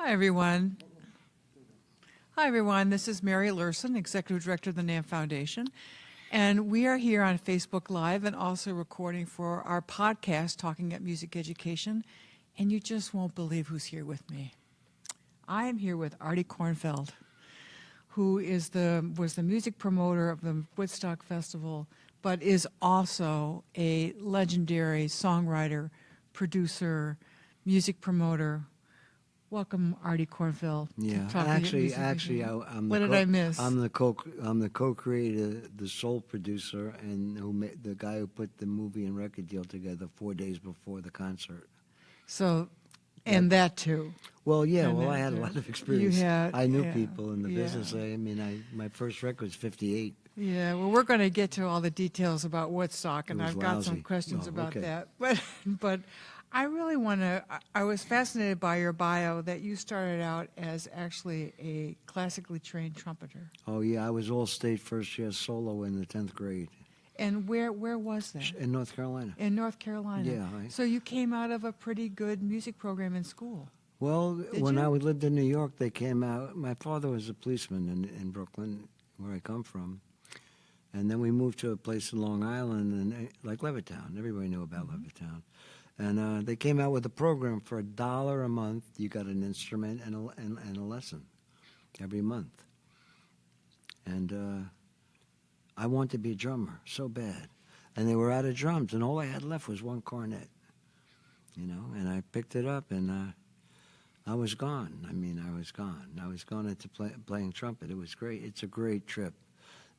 Hi, everyone. Hi, everyone. This is Mary Lurson, Executive Director of the NAMM Foundation. And we are here on Facebook Live and also recording for our podcast, Talking at Music Education. And you just won't believe who's here with me. I am here with Artie Kornfeld, who was the music promoter of the Woodstock Festival, but is also a legendary songwriter, producer, music promoter. Welcome, Artie Kornfeld. Yeah, I'm what did I miss? I'm the co-creator, the sole producer, and the guy who put the movie and record deal together 4 days before the concert. So, and that too. Well, yeah. And well, I had a lot of experience. I knew people in the business. My first record was '58. Yeah. Well, we're going to get to all the details about Woodstock, and I've got some lousy. questions about okay. that. But I really want to. I was fascinated by your bio that you started out as actually a classically trained trumpeter. Oh yeah, I was all-state first-year solo in the 10th grade. And where was that? In North Carolina. In North Carolina. Yeah. So you came out of a pretty good music program in school. Well, when I you? lived in New York, they came out. My father was a policeman in Brooklyn, where I come from. And then we moved to a place in Long Island, and like Levittown. Everybody knew about Levittown. And they came out with a program for $1 a month. You got an instrument and a lesson every month. And I wanted to be a drummer so bad. And they were out of drums, and all I had left was one cornet. And I picked it up, and I was gone. I was gone. I was gone into playing trumpet. It was great. It's a great trip,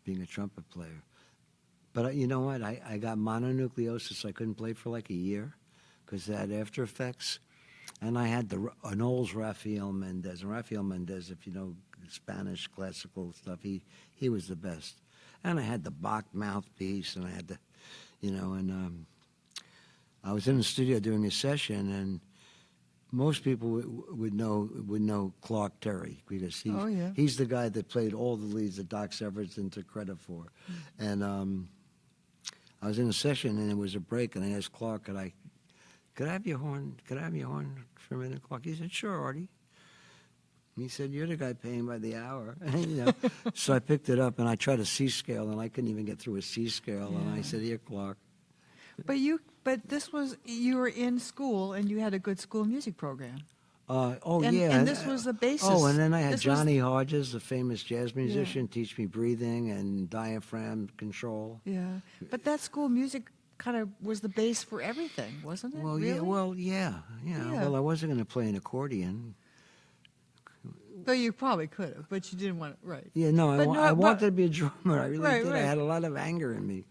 being a trumpet player. But you know what? I got mononucleosis. I couldn't play for like a year because it had after effects. And I had an old Rafael Mendez. And Rafael Mendez, if you know Spanish classical stuff, he was the best. And I had the Bach mouthpiece, and I had the, and I was in the studio doing a session, and most people would know Clark Terry because he's the guy that played all the leads that Doc Severs didn't take credit for. And I was in a session, and it was a break, and I asked Clark, could I have your horn? Could I have your horn for a minute, Clark? He said, sure, Artie. And he said, you're the guy paying by the hour. So I picked it up, and I tried a C scale, and I couldn't even get through a C scale. Yeah. And I said, here, Clark. But you were in school, and you had a good school music program. And this was the basis. Oh, and then I had Johnny Hodges, the famous jazz musician, teach me breathing and diaphragm control. Yeah, but that school music kind of was the base for everything, wasn't it? Well, really? yeah. Well, I wasn't going to play an accordion. Though you probably could have, but you didn't want it, right? Yeah, no, I wanted to be a drummer. I really did. Right. I had a lot of anger in me.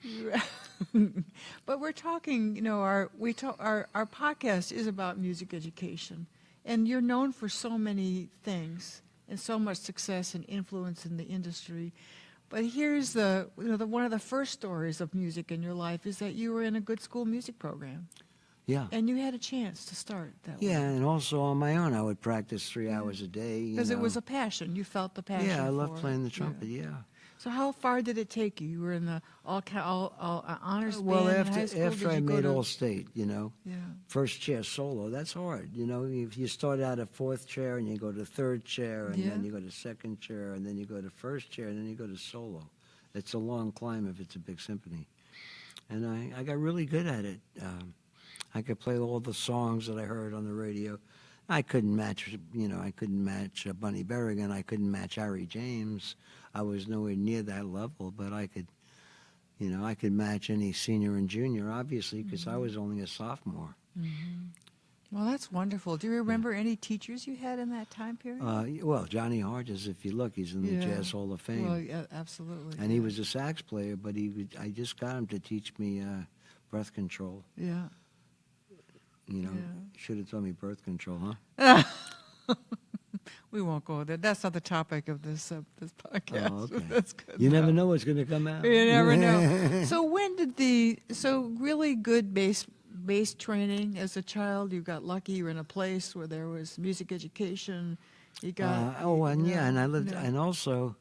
But we're talking, our podcast is about music education, and you're known for so many things and so much success and influence in the industry. But here's one of the first stories of music in your life is that you were in a good school music program. Yeah. And you had a chance to start that way. Yeah, and also on my own, I would practice 3 hours a day. Because it was a passion. You felt the passion. Yeah, I love playing the trumpet, yeah. So how far did it take you? You were in the all honors band in high school? After I made all-state, Yeah. first chair solo, that's hard. If you start out at fourth chair and you go to third chair and then you go to second chair and then you go to first chair and then you go to solo. It's a long climb if it's a big symphony. And I got really good at it. I could play all the songs that I heard on the radio. I couldn't match, Bunny Berrigan. I couldn't match Harry James. I was nowhere near that level, but I could match any senior and junior, obviously, because I was only a sophomore. Mm-hmm. Well, that's wonderful. Do you remember any teachers you had in that time period? Well, Johnny Hodges, if you look, he's in the Jazz Hall of Fame. Well, yeah, absolutely. And he was a sax player, but I just got him to teach me breath control. Yeah. Should have told me birth control, huh? We won't go there. That's not the topic of this podcast. Oh, okay. That's good. You never know what's going to come out. You never know. So really good bass training as a child? You got lucky. You were in a place where there was music education. You got and I lived, and also,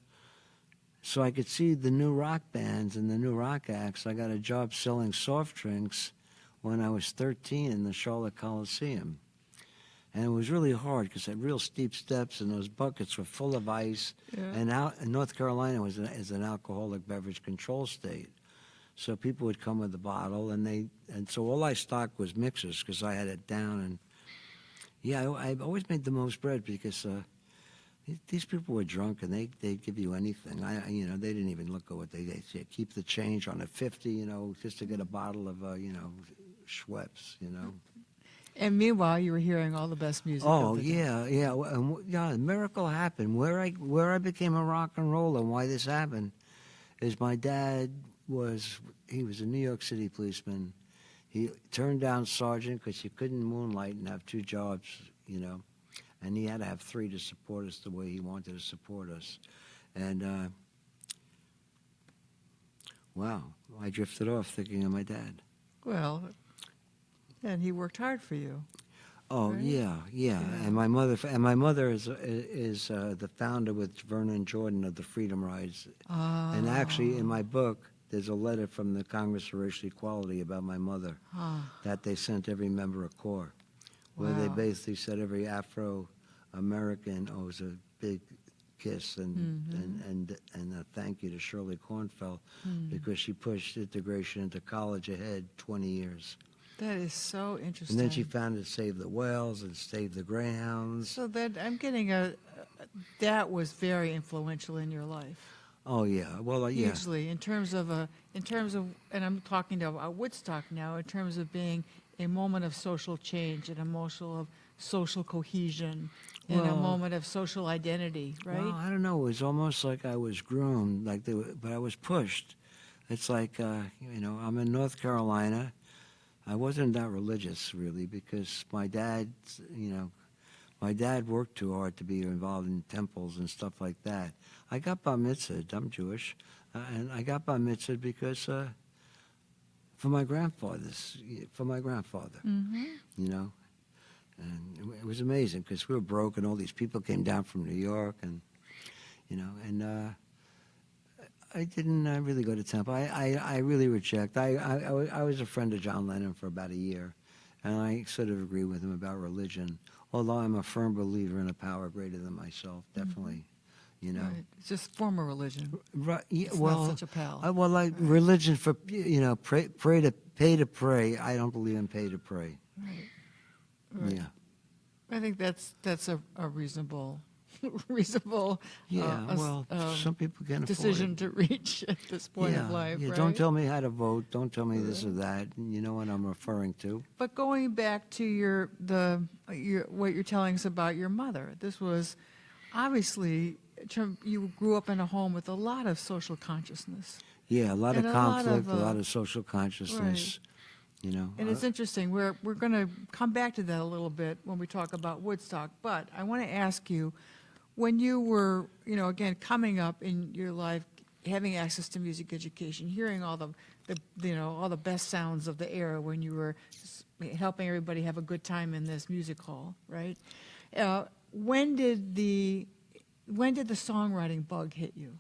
so I could see the new rock bands and the new rock acts. I got a job selling soft drinks when I was 13 in the Charlotte Coliseum. And it was really hard because it had real steep steps, and those buckets were full of ice. Yeah. And North Carolina is an alcoholic beverage control state. So people would come with a bottle, and so all I stocked was mixers because I had it down. And yeah, I always made the most bread because these people were drunk, and they'd give you anything. They didn't even look at what they said. Keep the change on a 50, just to get a bottle of, Schweppes, And meanwhile, you were hearing all the best music. Oh of the day. yeah. A miracle happened. Where I became a rock and roller, and why this happened, is my dad was a New York City policeman. He turned down sergeant because he couldn't moonlight and have 2 jobs, and he had to have 3 to support us the way he wanted to support us. And wow, I drifted off thinking of my dad. Well, and he worked hard for you. Oh, right? Yeah. And my mother is the founder with Vernon Jordan of the Freedom Rides. And actually, in my book, there's a letter from the Congress for Racial Equality about my mother that they sent every member of CORE, where they basically said every Afro-American owes a big kiss and a thank you to Shirley Kornfeld because she pushed integration into college ahead 20 years. That is so interesting. And then she founded Save the Whales and Save the Greyhounds. So that I'm getting that was very influential in your life. Oh yeah, well yeah. Hugely in terms of, and I'm talking about Woodstock now, in terms of being a moment of social change and a moment of social cohesion and a moment of social identity, right? Well, I don't know. It was almost like I was groomed, but I was pushed. It's like I'm in North Carolina. I wasn't that religious, really, because my dad worked too hard to be involved in temples and stuff like that. I got bar mitzvahed. I'm Jewish, and I got bar mitzvahed because for my grandfather, Mm-hmm. And it was amazing because we were broke, and all these people came down from New York, and I didn't really go to temple. I really reject. I was a friend of John Lennon for about a year, and I sort of agree with him about religion. Although I'm a firm believer in a power greater than myself, definitely. Right. It's just form of religion. Right. Yeah, It's well, not such a pal. Religion for pay to pray. I don't believe in pay to pray. Right. Yeah. I think that's a reasonable some people can't decision afford to reach at this point of life. Yeah, right? don't tell me how to vote. Don't tell me this or that. You know what I'm referring to. But going back to what you're telling us about your mother, this was obviously you grew up in a home with a lot of social consciousness. Yeah, a lot And of conflict, a lot of social consciousness. Right. And it's interesting. We're going to come back to that a little bit when we talk about Woodstock. But I want to ask you, when you were, again, coming up in your life, having access to music education, hearing all the best sounds of the era when you were helping everybody have a good time in this music hall, right? When did the songwriting bug hit you?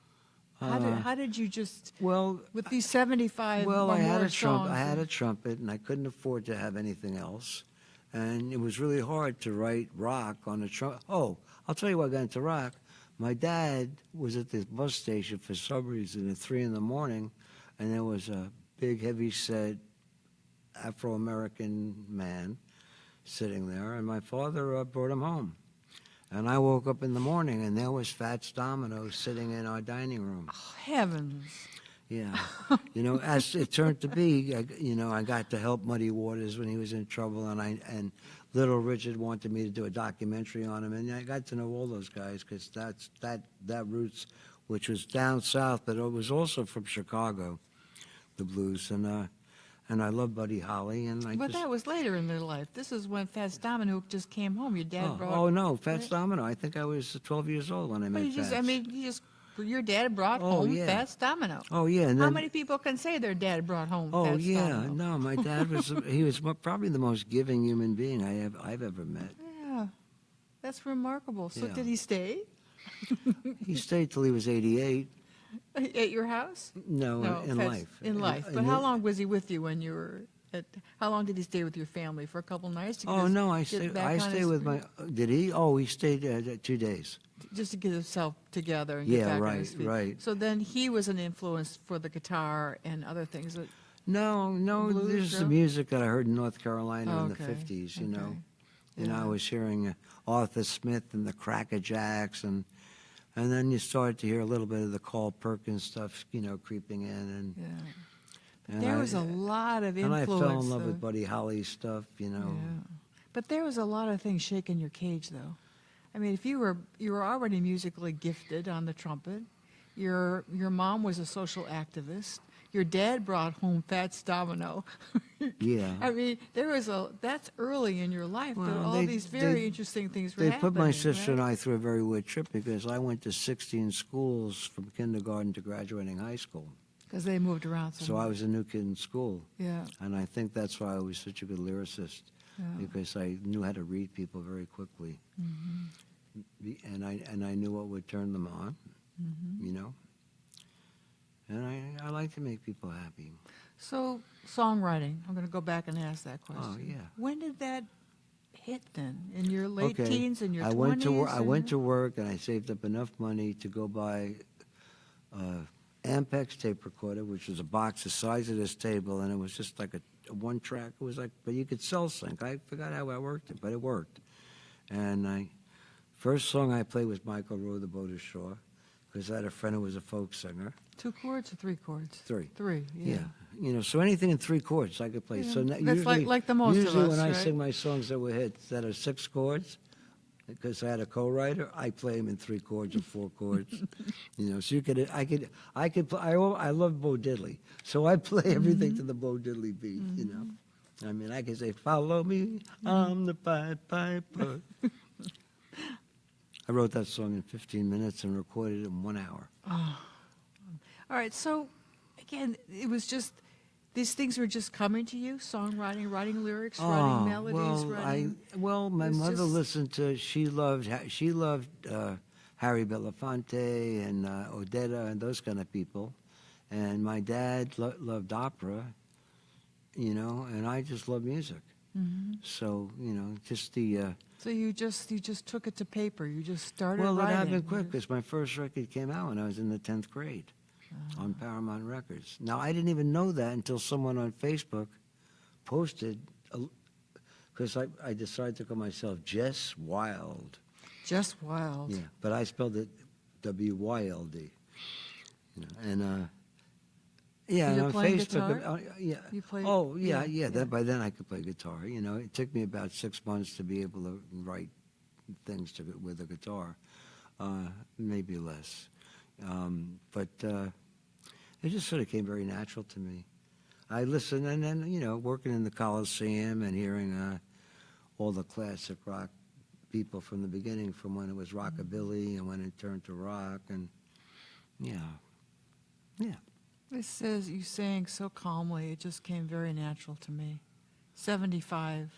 How did you just with these 75 Well, I had a songs? I had a trumpet, and I couldn't afford to have anything else, and it was really hard to write rock on a trumpet. Oh, I'll tell you what got into rock. My dad was at the bus station for some reason at 3 a.m, and there was a big, heavy-set Afro-American man sitting there, and my father brought him home. And I woke up in the morning, and there was Fats Domino sitting in our dining room. Oh, heavens. Yeah. As it turned to be, I got to help Muddy Waters when he was in trouble, and Little Richard wanted me to do a documentary on him, and I got to know all those guys because that roots, which was down south, but it was also from Chicago, the blues, and I love Buddy Holly, But that was later in their life. This is when Fats Domino just came home. Your dad brought. Oh no, Fats Domino. I think I was 12 years old when I met Fats. Your dad brought home Fats Domino. Oh yeah. And how many people can say their dad brought home Fats Domino? No, my dad was. He was probably the most giving human being I've ever met. Yeah, that's remarkable. So Yeah. did he stay? He stayed till he was 88. At your house? No, in Fats- life. In life. But how long was he with you when you were How long did he stay with your family? For a couple nights? To get Oh his- no, I get stayed. back I on stayed his with feet? my. Did he? Oh, he stayed 2 days. Just to get himself together and Yeah, get back on right, his feet. right. So then he was an influence for the guitar and other things. No, Blues, this is the no? music that I heard in North Carolina in the Okay, 50s, you know. okay. And I Yeah. was hearing Arthur Smith and the Crackerjacks, and then you started to hear a little bit of the Carl Perkins stuff, you know, creeping in. Yeah. And There I- was a lot of And influence. I fell in love though. with Buddy Holly's stuff, you know. Yeah. But there was a lot of things shaking your cage, though. I mean, if you were already musically gifted on the trumpet, your mom was a social activist. Your dad brought home Fats Domino. Yeah. I mean, that's early in your life. There Well, all they- these very they- interesting things were They happening. put my sister and right? I through a very weird trip because I went to 16 schools from kindergarten to graduating high school. Because they moved around so So I much. was a new kid in school. Yeah. And I think that's why I was such a good lyricist, Yeah. because I knew how to read people very quickly. And I knew what would turn them on, you know. And I like to make people happy. So, songwriting. I'm going to go back and ask that question. Oh, yeah. When did that hit then? In your late teens, in your I 20s? went to work and I saved up enough money to go buy Ampex tape recorder, which was a box the size of this table, and it was just like a one track. It was like, but you could cell sync. I forgot how I worked it, but it worked. And first song I played was Michael Rowe, The Boat Ashore, because I had a friend who was a folk singer. 2 chords or 3 chords? Three. 3, yeah. Yeah. You know, so anything in 3 chords I could play. Yeah, So that's usually, like the most of usually us, when I right? sing my songs that were hits that are 6 chords, because I had a co-writer, I play them in 3 chords or 4 chords. You know, so I could play. I love Bo Diddley, so I play everything Mm-hmm. to the Bo Diddley beat. You know, I mean, I can say, "Follow me, I'm the Pied Piper." I wrote that song in 15 minutes and recorded it in 1 hour. All right, so again, it was just, these things were just coming to you? Songwriting, writing lyrics, writing melodies, writing... My It's mother just- listened to. She loved Harry Belafonte and Odetta and those kind of people, and my dad loved opera, you know, and I just love music. So you know, just the. So you just took it to paper. You just started Well, it writing. happened quick because my first record came out when I was in the 10th grade on Paramount Records. Now I didn't even know that until someone on Facebook posted, because I decided to call myself Jess Wild. Just wild. Yeah, but I spelled it W-Y-L-D. You know, and yeah, So and you're on playing Facebook. guitar? Yeah. You play- Oh, yeah. yeah. That by then I could play guitar. You know, it took me about 6 months to be able to write things with a guitar, maybe less. But it just sort of came very natural to me. I listened, and then you know, working in the Coliseum and hearing all the classic rock people from the beginning, from when it was rockabilly and when it turned to rock, and yeah. This says you sang so calmly, it just came very natural to me. 75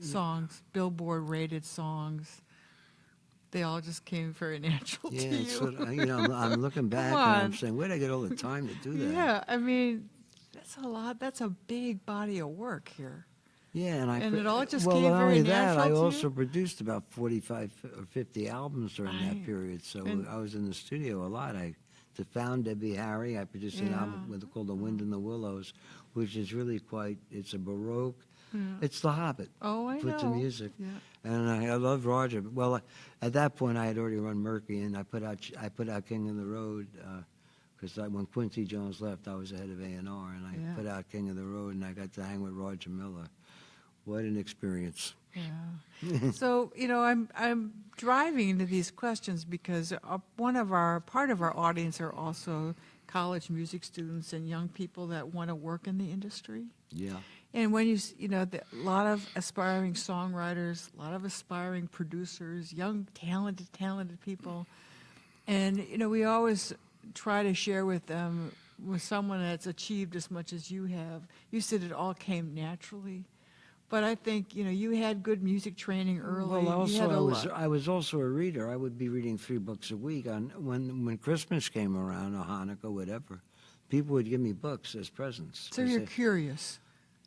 songs, Billboard rated songs. They all just came very natural to Yeah, you. it's sort of, you know, I'm looking back and on. I'm saying, where'd I get all the time to do that? Yeah, I mean, that's a lot. That's a big body of work here. Yeah, And it all just well, came not very only that, natural I to also you? produced about 45 or 50 albums during that Right. period. So And- I was in the studio a lot. To found Debbie Harry, I produced an album called The Wind in the Willows, which is really it's a Baroque. It's The Hobbit. Oh, I Put to know. music. Yeah. And I loved Roger. Well, at that point, I had already run Murky, and I put out King of the Road, because when Quincy Jones left, I was the head of A&R, and I Yeah. put out King of the Road, and I got to hang with Roger Miller. What an experience. Yeah. So, you know, I'm driving into these questions because part of our audience are also college music students and young people that want to work in the industry. Yeah. And when a lot of aspiring songwriters, a lot of aspiring producers, young, talented people. And, you know, we always try to share with them, with someone that's achieved as much as you have. You said it all came naturally. But I think, you know, you had good music training early. Well, You had also, I was also a reader. I would be reading 3 books a week. When Christmas came around, or Hanukkah, whatever, people would give me books as presents. So you're curious.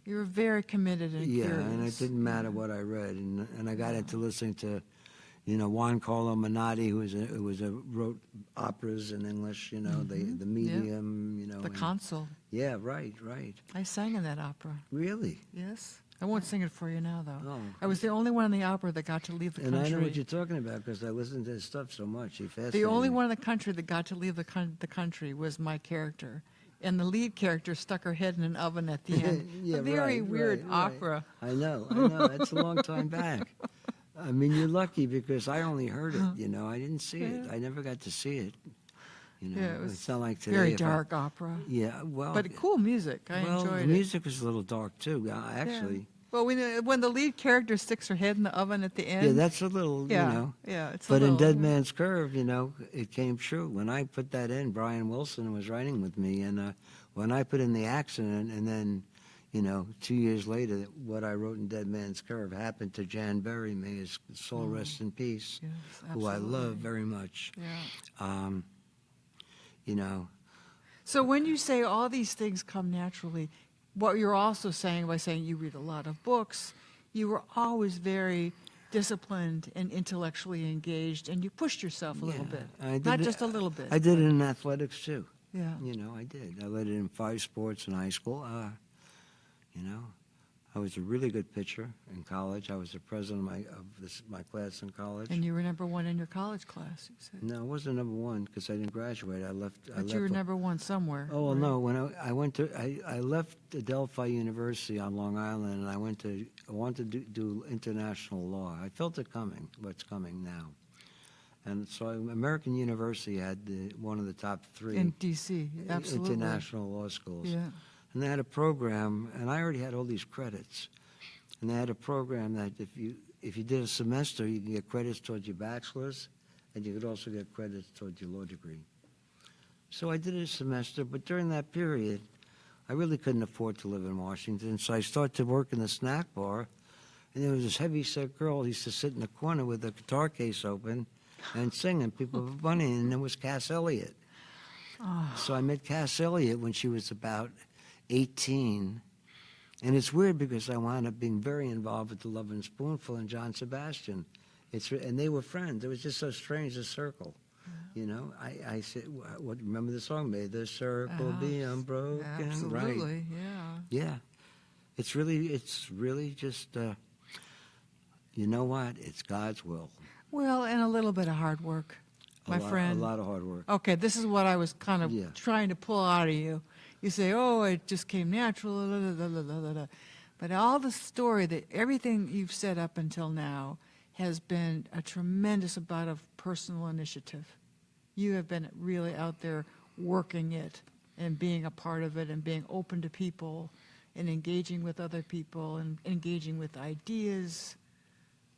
You were very committed and Yeah, curious. and it didn't matter what I read, and I got into listening to, Juan Carlo Menotti, who wrote operas in English. The Medium. The and- Consul. Yeah, right. I sang in that opera. Really? Yes. I won't sing it for you now, though. Oh. I was the only one in the opera that got to leave the And country. I know what you're talking about because I listened to his stuff so much. He fascinated The only me. one in the country that got to leave the country was my character. And the lead character stuck her head in an oven at the end. Yeah, a very right, weird right. opera. I know. That's a long time back. I mean, you're lucky because I only heard it. I didn't see it. I never got to see it. Yeah, it was it's not like today. very if I- dark opera. Yeah, well, But cool music. I enjoyed the it. music was a little dark too. Actually, Well, when the lead character sticks her head in the oven at the end. yeah, that's a little, Yeah, it's a But little, in Dead Man's Curve, it came true. When I put that in, Brian Wilson was writing with me, and when I put in the accident, and then, 2 years later, what I wrote in Dead Man's Curve happened to Jan Berry, may his soul rest in peace, Yes, who I love absolutely. very much. Yeah. You know, So when you say all these things come naturally, what you're also saying by saying you read a lot of books, you were always very disciplined and intellectually engaged, and you pushed yourself a little Yeah, bit. I did Not it- just a little bit. I did it in athletics too. Yeah. I did. I led it in 5 sports in high school. I was a really good pitcher in college. I was the president of my class in college. And you were number one in your college class, you said. No, I wasn't number one because I didn't graduate. I left. But you were number one somewhere. Oh well, right? no. When I left Adelphi University on Long Island, and I wanted to do international law. I felt it coming. What's coming now? And so American University had one of the top 3 In D.C., absolutely. international law schools. Yeah. And they had a program, and I already had all these credits. And they had a program that if you did a semester, you can get credits towards your bachelor's, and you could also get credits towards your law degree. So I did a semester, but during that period, I really couldn't afford to live in Washington, so I started to work in the snack bar, and there was this heavy-set girl who used to sit in the corner with a guitar case open and sing, and people were funny, and it was Cass Elliot. Oh. So I met Cass Elliot when she was about 18. And it's weird because I wound up being very involved with the Lovin' Spoonful and John Sebastian. And they were friends. It was just so strange, the circle. I said, remember the song, May the Circle Be Unbroken? Absolutely, Right. yeah. Yeah. It's really just, you know what? It's God's will. Well, and a little bit of hard work, my friend. A lot of hard work. Okay, this is what I was kind of Yeah. trying to pull out of you. You say, oh, it just came natural, but all the story, that everything you've said up until now has been a tremendous amount of personal initiative. You have been really out there working it and being a part of it and being open to people and engaging with other people and engaging with ideas.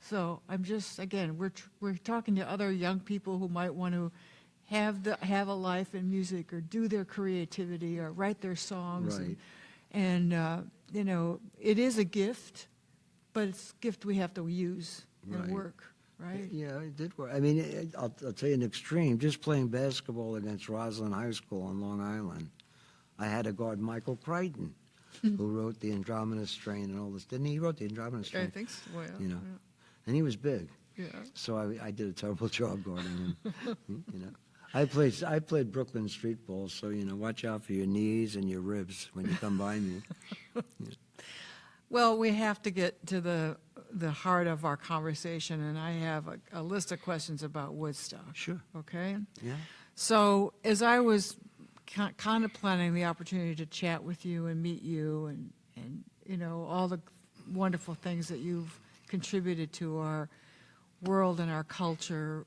So I'm just, again, we're talking to other young people who might want to have a life in music or do their creativity or write their songs. Right. And it is a gift, but it's a gift we have to use and Right. work, right? Yeah, it did work. I mean, I'll tell you an extreme. Just playing basketball against Roslyn High School on Long Island, I had to guard Michael Crichton, who wrote the Andromeda Strain and all this. Didn't he? He wrote the Andromeda Strain. I think so. Well, And he was big. yeah. So I did a terrible job guarding him. I played Brooklyn street ball, so watch out for your knees and your ribs when you come by me. Well, we have to get to the heart of our conversation, and I have a list of questions about Woodstock. Sure. Okay? Yeah. So as I was kind of planning the opportunity to chat with you and meet you and all the wonderful things that you've contributed to our world and our culture,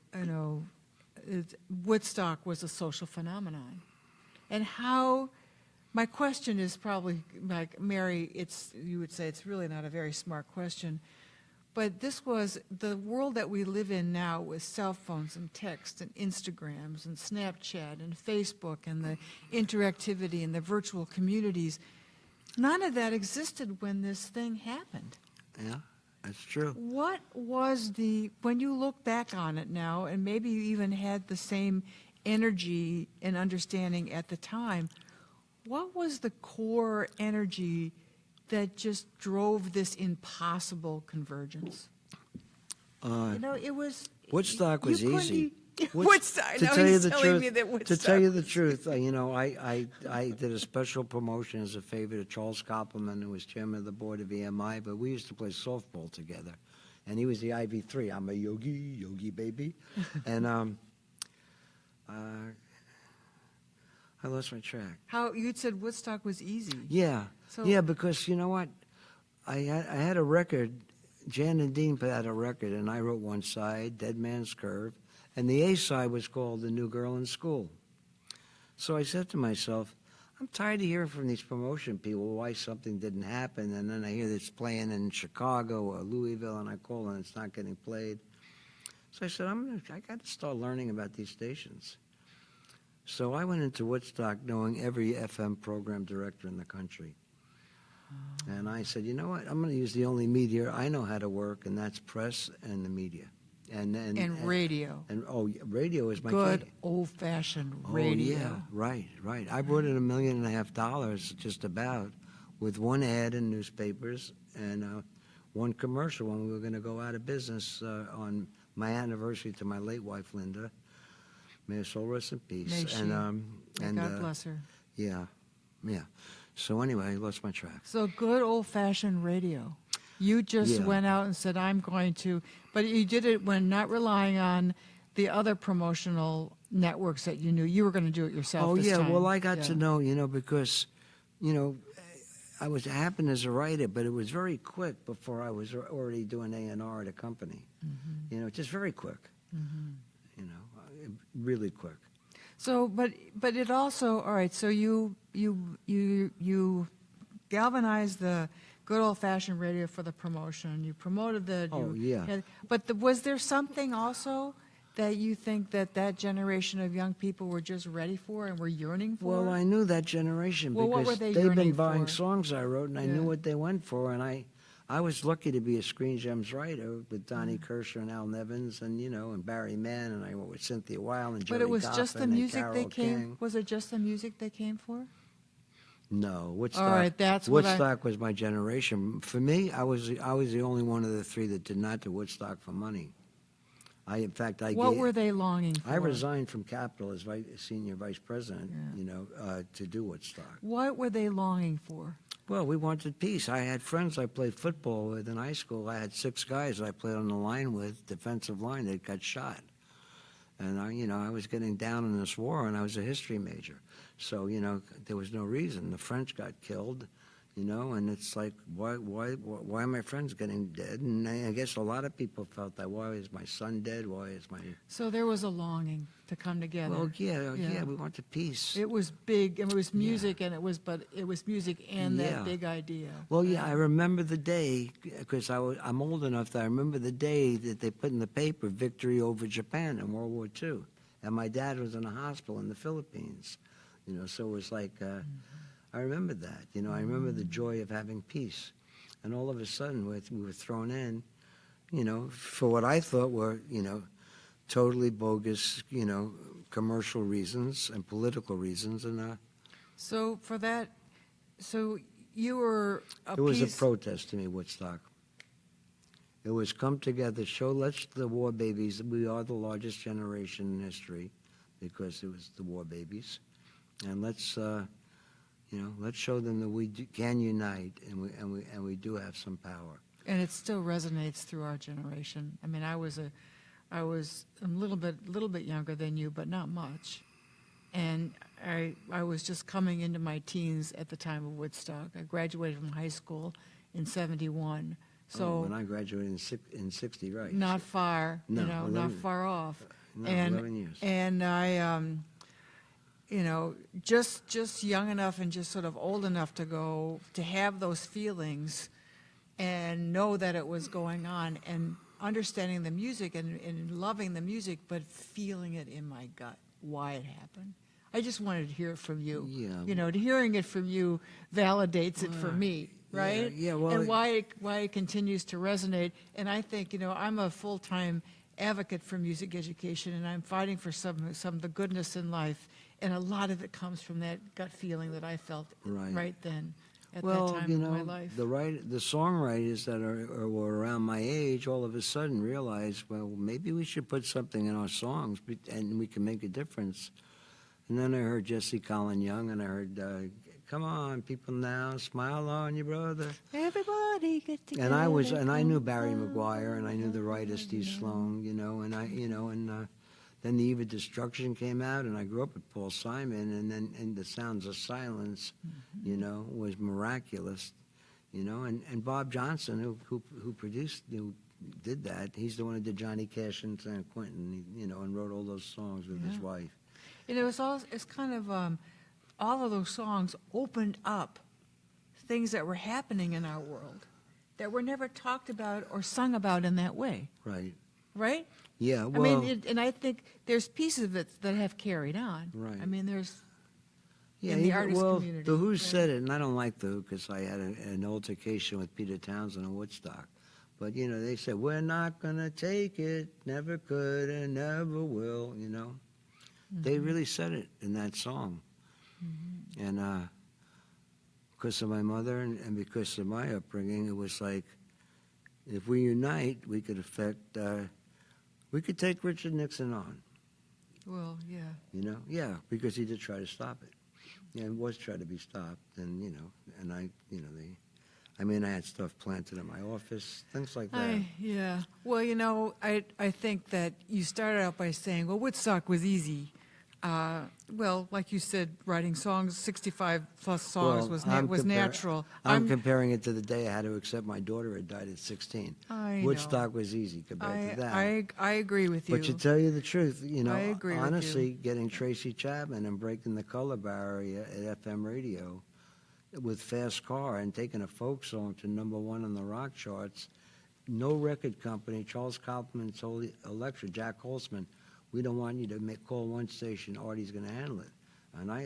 Woodstock was a social phenomenon. And how, my question is probably, like Mary, you would say it's really not a very smart question, but this was the world that we live in now with cell phones and text and Instagrams and Snapchat and Facebook and the interactivity and the virtual communities. None of that existed when this thing happened. Yeah, that's true. What was when you look back on it now, and maybe you even had the same energy and understanding at the time, what was the core energy that just drove this impossible convergence? It was... Woodstock was you couldn't easy. Woodstock. To No, tell you he's the telling truth, me that Woodstock. to tell you the truth, I did a special promotion as a favor to Charles Koppelman, who was chairman of the board of EMI. But we used to play softball together, and he was the IV3. I'm a yogi baby, and I lost my track. How you'd said Woodstock was easy. Yeah, So- yeah, because you know what, I had a record. Jan and Dean put out a record, and I wrote one side, Dead Man's Curve, and the A side was called The New Girl in School. So I said to myself, I'm tired of hearing from these promotion people why something didn't happen, and then I hear it's playing in Chicago or Louisville, and I call and it's not getting played. So I said, I got to start learning about these stations. So I went into Woodstock knowing every FM program director in the country. And I said, you know what, I'm going to use the only media I know how to work, and that's press and the media. And radio. And radio is my Good key. old-fashioned Oh, radio. yeah, right. I brought in $1.5 million, just about, with one ad in newspapers and one commercial when we were going to go out of business on my anniversary to my late wife, Linda. May her soul rest in peace. May she. And God bless her. Yeah. So anyway, I lost my track. So good old-fashioned radio. You just Yeah. went out and said, I'm going to, but you did it when not relying on the other promotional networks that you knew. You were going to do it yourself Oh, this yeah, time. well, I got to know, because, I was happened as a writer, but it was very quick before I was already doing A&R at a company. Mm-hmm. Just very quick. Really quick. So, but it also, all right, so you galvanized the good old-fashioned radio for the promotion. You promoted the... But was there something also that you think that generation of young people were just ready for and were yearning for? Well, I knew that generation Well, what because were they they've been yearning buying for? songs I wrote, and I knew Yeah. what they went for, and I was lucky to be a Screen Gems writer with Donnie Mm-hmm. Kirscher and Al Nevins and Barry Mann, and I went with Cynthia Weil and Jerry But it was just the Goffin and music they Carole came... King. Was it just the music they came for? No, Woodstock. All right, that's what Woodstock was my generation. For me, I was the only one of the three that did not do Woodstock for money. What were they longing for? I resigned from Capitol as senior vice president, Yeah. to do Woodstock. What were they longing for? Well, we wanted peace. I had friends I played football with in high school. I had 6 guys I played on the line with, defensive line, that got shot. And I was getting down in this war, and I was a history major. So, there was no reason. The French got killed, and it's like, why are my friends getting dead? And I guess a lot of people felt that. Why is my son dead? Why is my... So there was a longing to come together. Well, yeah, we wanted peace. It was big, and it was music, and it was music and Yeah. that big idea. Well, yeah, I remember the day, because I'm old enough that I remember the day that they put in the paper victory over Japan in World War II. And my dad was in a hospital in the Philippines. So it was like, I remember that. I remember the joy of having peace. And all of a sudden, we were thrown in, for what I thought were, totally bogus, commercial reasons and political reasons. And So for that, so you were it was a protest to me, Woodstock. It was come together, let's the war babies, we are the largest generation in history because it was the war babies. And let's show them that we can unite and we do have some power. And it still resonates through our generation. I mean, I was a little bit younger than you, but not much. And I was just coming into my teens at the time of Woodstock. I graduated from high school in '71. So when I graduated in 60, right? Not far, No, not 11 far off. No, and 11 years. And I, just young enough and just sort of old enough to have those feelings and know that it was going on and understanding the music and loving the music, but feeling it in my gut, why it happened. I just wanted to hear it from you. Yeah. Hearing it from you validates it for me, right? Yeah, well, and why it continues to resonate. And I think, I'm a full-time advocate for music education, and I'm fighting for some of the goodness in life, and a lot of it comes from that gut feeling that I felt right then. at Well, that time you of my know, life. the songwriters that were around my age all of a sudden realized, well, maybe we should put something in our songs and we can make a difference. And then I heard Jesse Colin Young, and I heard, "Come on, people now, smile on your brother." Everybody get together. And I knew Barry McGuire, and I knew the writer Steve Sloan, you know, then the Eve of Destruction came out, and I grew up with Paul Simon, and the Sounds of Silence, you know, was miraculous, you know, and Bob Johnson, who produced, who did that, he's the one who did Johnny Cash and San Quentin, you know, and wrote all those songs with his wife. You know, it's kind of all of those songs opened up things that were happening in our world that were never talked about or sung about in that way. Right. Right? Yeah, well, I mean, and I think there's pieces of it that have carried on. Right. I mean, there's yeah, in the even, artist well, community. The Who right? said it, and I don't like The Who because I had an altercation with Peter Townsend in Woodstock. But, you know, they said, "We're not going to take it, never could and never will," you know. They really said it in that song. And because of my mother and because of my upbringing, it was like, if we unite, we could we could take Richard Nixon on, Well, yeah. you know? Yeah, because he did try to stop it. Yeah, it was trying to be stopped. And, you know, and I had stuff planted in my office, things like that. Yeah. Well, you know, I think that you started out by saying, well, Woodstock was easy. Well, like you said, writing songs, 65-plus songs Well, was natural. I'm comparing it to the day I had to accept my daughter had died at 16. I know. Woodstock was easy compared to that. I agree with you. But to tell you the truth, you know, I agree with honestly, you. getting Tracy Chapman and breaking the color barrier at FM radio with Fast Car and taking a folk song to #1 on the rock charts, no record company, Charles Kaufman told Elektra, Jack Holzman, "We don't want you to call one station, Artie's going to handle it." And I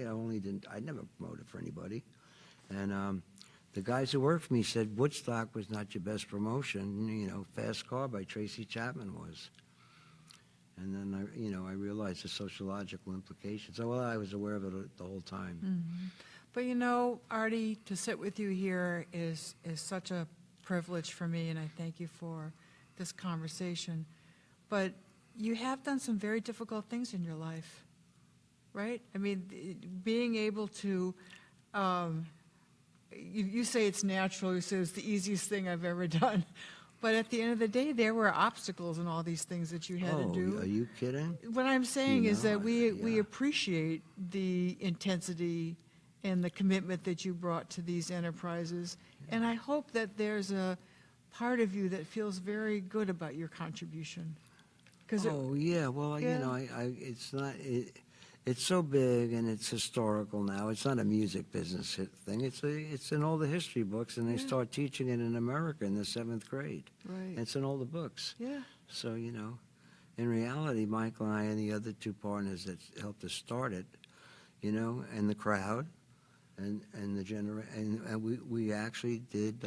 never promoted for anybody. And the guys who worked for me said Woodstock was not your best promotion. You know, Fast Car by Tracy Chapman was. And then I realized the sociological implications. So, well, I was aware of it the whole time. But you know, Artie, to sit with you here is such a privilege for me, and I thank you for this conversation. But you have done some very difficult things in your life, right? I mean, being able to, you say it's natural, you say it's the easiest thing I've ever done. But at the end of the day, there were obstacles in all these things that you had to do. Are you kidding? What I'm saying is that we yeah. appreciate the intensity and the commitment that you brought to these enterprises. And I hope that there's a part of you that feels very good about your contribution. Yeah. Well, Yeah. you know, it's not. It's so big and it's historical now. It's not a music business thing. It's in all the history books, and they start teaching it in America in the 7th grade. Right. It's in all the books. Yeah. So, you know, in reality, Michael and I and the other 2 partners that helped us start it, you know, and the crowd, and we actually did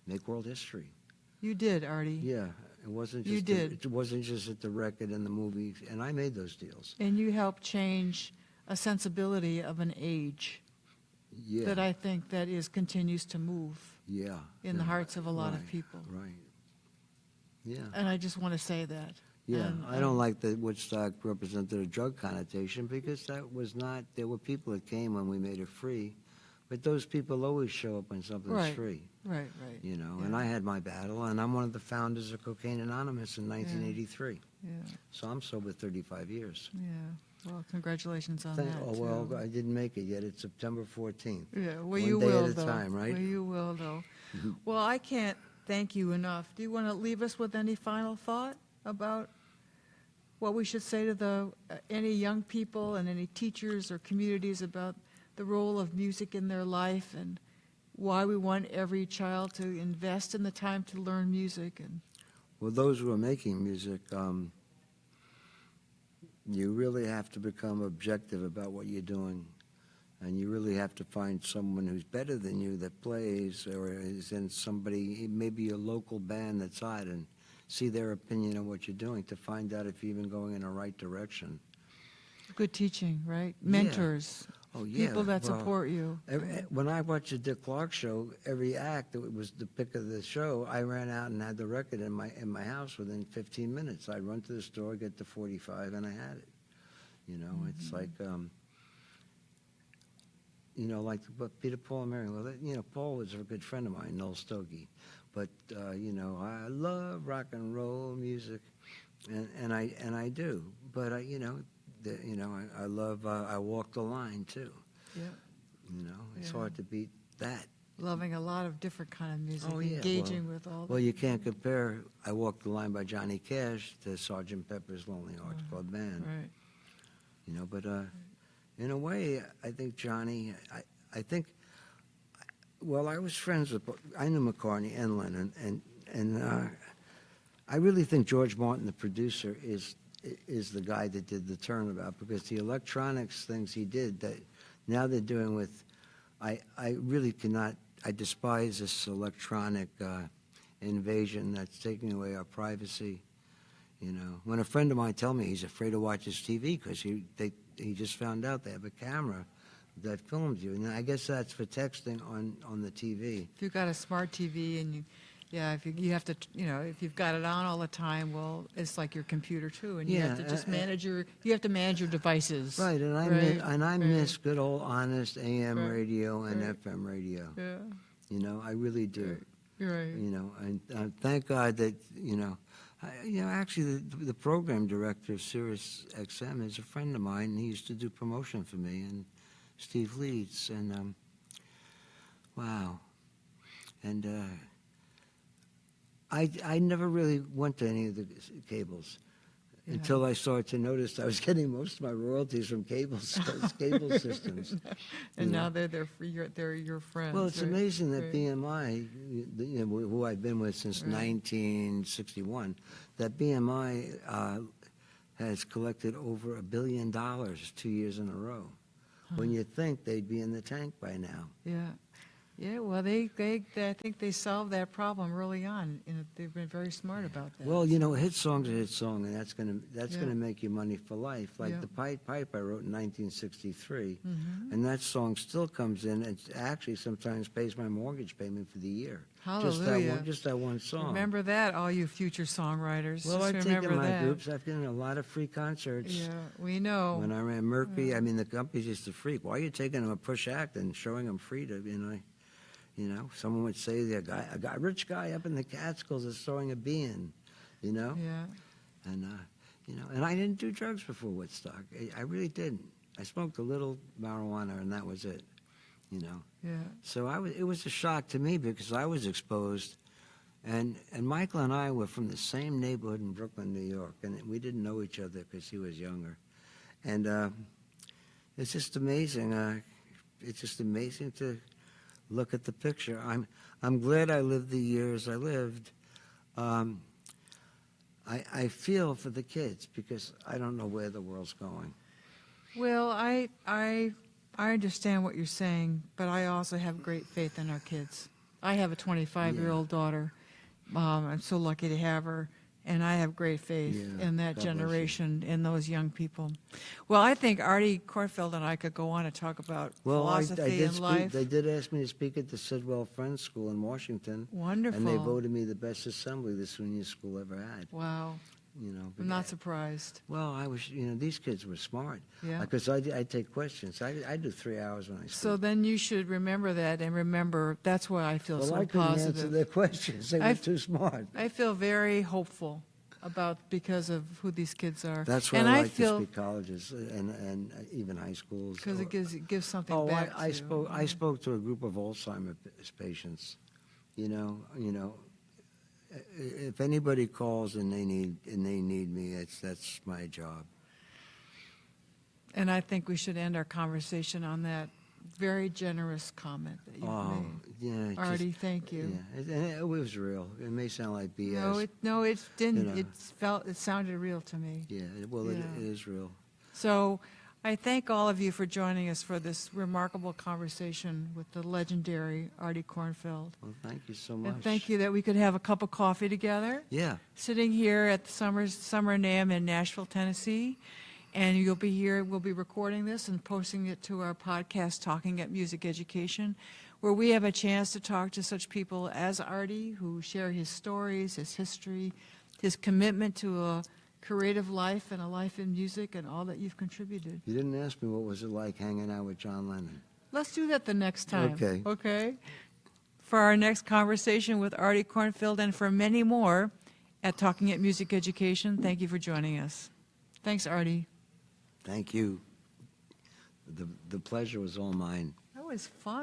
make world history. You did, Artie. Yeah. It wasn't just You did. It wasn't just at the record and the movies, and I made those deals. And you helped change a sensibility of an age Yeah. that I think that continues to move Yeah. in the hearts of a lot of people. Right. Yeah. And I just want to say that. Yeah. And, I don't like that Woodstock represented a drug connotation because that was not. There were people that came when we made it free, but those people always show up when something's Right. free. Right. You know, Yeah. and I had my battle, and I'm one of the founders of Cocaine Anonymous in 1983. Yeah. So I'm sober 35 years. Yeah. Well, congratulations on that. Oh, well, too. I didn't make it yet. It's September 14th. Yeah, well, One you day will, at a though. time, right? Well, you will, though. Well, I can't thank you enough. Do you want to leave us with any final thought about what we should say to any young people and any teachers or communities about the role of music in their life and why we want every child to invest in the time to learn music? And Well, those who are making music, you really have to become objective about what you're doing. And you really have to find someone who's better than you that plays, or is in somebody, maybe a local band that's on, and see their opinion on what you're doing to find out if you're even going in the right direction. Good teaching, right? Mentors. Oh, yeah. People that Well, support you. When I watched the Dick Clark show, every act that was the pick of the show, I ran out and had the record in my house within 15 minutes. I'd run to the store, get the 45, and I had it. You know, it's like, you know, like Peter, Paul, and Mary. Well, you know, Paul was a good friend of mine, Noel Stogie. But you know, I love rock and roll music, and I do. But you know, I love I Walk the Line too. Yeah. You know, it's Yeah. hard to beat that. Loving a lot of different kind of music, Oh, yeah. engaging with all. Well, you can't compare I Walk the Line by Johnny Cash to Sgt. Pepper's Lonely Hearts Club Band. Right. You know, but in a way, I think Johnny, I think, well, I was friends with, I knew McCartney and Lennon, and I really think George Martin, the producer, is the guy that did the turnabout, because the electronics things he did that now they're doing with, I really cannot, I despise this electronic invasion that's taking away our privacy. You know, when a friend of mine tell me he's afraid to watch his TV because he just found out they have a camera that films you, and I guess that's for texting on the TV. If you've got a smart TV and if you have to, you know, if you've got it on all the time, well, it's like your computer too, and you have to just manage you have to manage your devices. Right, and I miss good old honest AM radio and Right. FM radio. Yeah. You know, I really do. You're right. You know, and thank God that actually the program director of Sirius XM is a friend of mine, and he used to do promotion for me, and Steve Leeds, and wow, and I never really went to any of the cables until I started to notice I was getting most of my royalties from cable systems. And now they're your friends. Well, it's right? amazing that Right. BMI, you know, who I've been with since Right. 1961, that BMI has collected over $1 billion 2 years in a row. When you think they'd be in the tank by now. Yeah. Yeah, well, I think they solved that problem early on, and they've been very smart about that. Well, you know, a hit song's a hit song, and that's gonna Yeah. make you money for life. Like Yeah. the Pied Pipe I wrote in 1963, Mhm. and that song still comes in. It actually sometimes pays my mortgage payment for the year. Hallelujah. Just that one song. Remember that, all you future songwriters. Well, Just I've remember taken my that. groups. I've given a lot of free concerts. Yeah, we know. When I ran Mercury, I mean, the companies used to freak. Why are you taking them a push act and showing them free to, you know, someone would say a rich guy up in the Catskills is throwing a bean, you know? Yeah. And, you know, and I didn't do drugs before Woodstock. I really didn't. I smoked a little marijuana, and that was it, you know? Yeah. So it was a shock to me because I was exposed. And Michael and I were from the same neighborhood in Brooklyn, New York, and we didn't know each other because he was younger. And it's just amazing. It's just amazing to look at the picture. I'm glad I lived the years I lived. I feel for the kids because I don't know where the world's going. Well, I understand what you're saying, but I also have great faith in our kids. I have a 25-year-old daughter. I'm so lucky to have her, and I have great faith Yeah, in that God bless you. generation, in those young people. Well, I think Artie Kornfeld and I could go on and talk about philosophy and life. They did ask me to speak at the Sidwell Friends School in Washington. Wonderful. And they voted me the best assembly the SUNY school ever had. Wow. You know, I'm not surprised. Well, I was, you know, these kids were smart. Yeah. Because I take questions. I do 3 hours when I speak. So then you should remember that, and remember that's why I feel well, so I couldn't answer positive. their questions. They were too smart. I feel very hopeful because of who these kids are. That's why and I like feel, to speak colleges and even high schools. because it gives something Oh, back I to you. I spoke to a group of Alzheimer's patients. You know, if anybody calls and they need me, that's my job. And I think we should end our conversation on that very generous comment that you made. Yeah. Artie, thank you. Yeah, it was real. It may sound like BS. No, it didn't. You know. It sounded real to me. Yeah, it is real. So I thank all of you for joining us for this remarkable conversation with the legendary Artie Kornfeld. Well, thank you so much. And thank you that we could have a cup of coffee together. Yeah. Sitting here at the Summer NAMM in Nashville, Tennessee. And you'll be here, we'll be recording this and posting it to our podcast, Talking at Music Education, where we have a chance to talk to such people as Artie, who share his stories, his history, his commitment to a creative life and a life in music and all that you've contributed. You didn't ask me what was it like hanging out with John Lennon. Let's do that the next time. Okay. Okay? For our next conversation with Artie Kornfeld and for many more at Talking at Music Education, thank you for joining us. Thanks, Artie. Thank you. The pleasure was all mine. That was fun.